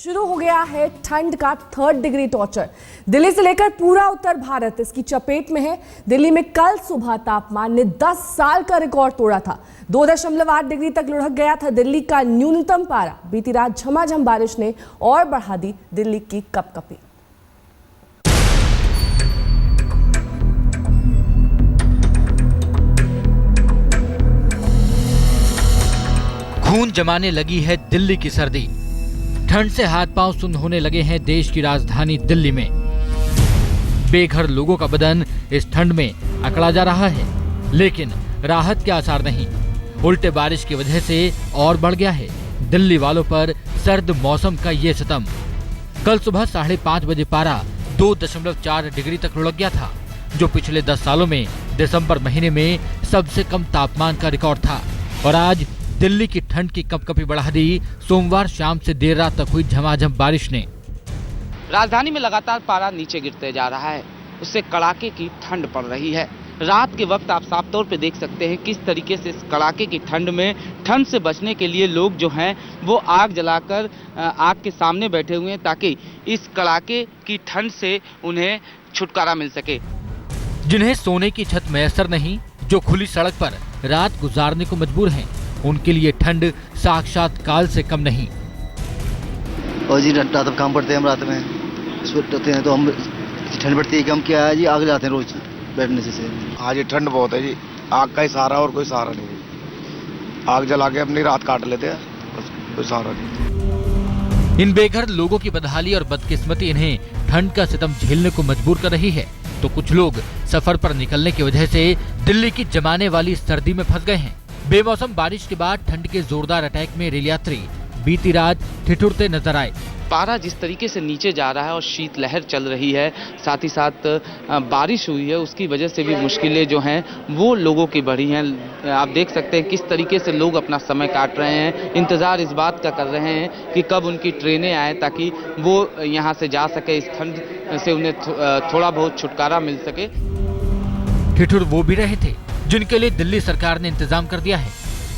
शुरू हो गया है ठंड का 3rd डिग्री टॉर्चर। दिल्ली से लेकर पूरा उत्तर भारत इसकी चपेट में है। दिल्ली में कल सुबह तापमान ने 10 साल का रिकॉर्ड तोड़ा था। 2.8 डिग्री तक लुढ़क गया था दिल्ली का न्यूनतम पारा। बीती रात झमाझम बारिश ने और बढ़ा दी दिल्ली की कपकपी। खून जमाने लगी है दिल्ली की सर्दी। ठंड से हाथ पांव सुन्न होने लगे हैं देश की राजधानी दिल्ली में। बेघर लोगों का बदन इस ठंड में अकड़ा जा रहा है, लेकिन राहत के आसार नहीं। उल्टे बारिश की वजह से और बढ़ गया है दिल्ली वालों पर सर्द मौसम का ये सितम। कल सुबह 5:30 बजे पारा 2.4 डिग्री तक लुढ़क गया था, जो पिछले 10 सालों में दिसंबर महीने में सबसे कम तापमान का रिकॉर्ड था। और आज दिल्ली की ठंड की कपकपी बढ़ा दी सोमवार शाम से देर रात तक हुई झमाझम बारिश ने। राजधानी में लगातार पारा नीचे गिरते जा रहा है, उससे कड़ाके की ठंड पड़ रही है। रात के वक्त आप साफ तौर पे देख सकते हैं किस तरीके से इस कड़ाके की ठंड में ठंड से बचने के लिए लोग जो हैं वो आग जलाकर आग के सामने बैठे हुए हैं, ताकि इस कड़ाके की ठंड से उन्हें छुटकारा मिल सके। जिन्हें सोने की छत मैसर नहीं, जो खुली सड़क पर रात गुजारने को मजबूर हैं, उनके लिए ठंड साक्षात काल से कम नहीं। और जी रात को काम पड़ते हैं, हम रात में सोते हैं तो हम ठंड पड़ती है कि हम क्या है जी आग जलाते हैं रोज बैठने से। आज ठंड बहुत है जी, आग का ही सहारा और कोई सहारा नहीं। आग जला के अपनी रात काट लेते हैं, बस कोई सहारा नहीं। इन बेघर लोगों की बदहाली और बदकिस्मती इन्हें ठंड का सितम झेलने को मजबूर कर रही है, तो कुछ लोग सफर पर निकलने की वजह से दिल्ली की जमाने वाली सर्दी में फंस गए हैं। बेमौसम बारिश के बाद ठंड के जोरदार अटैक में रेल यात्री बीती रात ठिठुरते नजर आए। पारा जिस तरीके से नीचे जा रहा है और शीतलहर चल रही है, साथ ही साथ बारिश हुई है, उसकी वजह से भी मुश्किलें जो हैं वो लोगों की बढ़ी हैं। आप देख सकते हैं किस तरीके से लोग अपना समय काट रहे हैं, इंतज़ार इस बात का कर रहे हैं कि कब उनकी ट्रेनें आए ताकि वो यहाँ से जा सके, इस ठंड से उन्हें थोड़ा बहुत छुटकारा मिल सके। ठिठुर वो भी रहे थे जिनके लिए दिल्ली सरकार ने इंतजाम कर दिया है,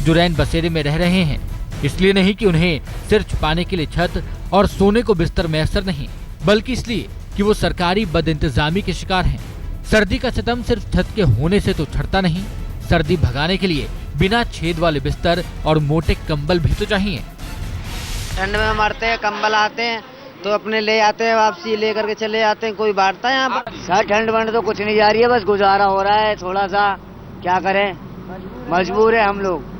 जो रैन बसेरे में रह रहे हैं। इसलिए नहीं कि उन्हें सिर छुपाने के लिए छत और सोने को बिस्तर मैसर नहीं, बल्कि इसलिए कि वो सरकारी बदइंतजामी के शिकार हैं। सर्दी का सितम सिर्फ छत के होने से तो छड़ता नहीं, सर्दी भगाने के लिए बिना छेद वाले बिस्तर और मोटे कंबल भी तो चाहिए। ठंड में मरते हैं, कंबल आते हैं तो अपने ले आते हैं, वापसी लेकर के चले आते हैं, कोई बांटता है यहाँ पर। सर ठंड वंड तो कुछ नहीं जा रही है, बस गुजारा हो रहा है थोड़ा सा, क्या करें, मजबूर है हम लोग।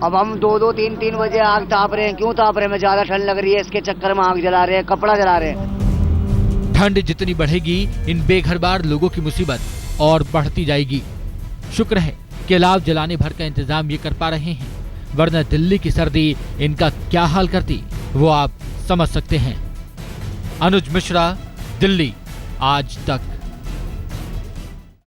अब हम 2-2, 3-3 बजे आग ताप रहे हैं। क्यों ताप रहे हैं? ज्यादा ठंड लग रही है, इसके चक्कर में आग जला रहे हैं, कपड़ा जला रहे हैं। ठंड जितनी बढ़ेगी इन बेघरबार लोगों की मुसीबत और बढ़ती जाएगी। शुक्र है कि अलाव जलाने भर का इंतजाम ये कर पा रहे हैं, वरना दिल्ली की सर्दी इनका क्या हाल करती वो आप समझ सकते हैं। अनुज मिश्रा, दिल्ली आज तक।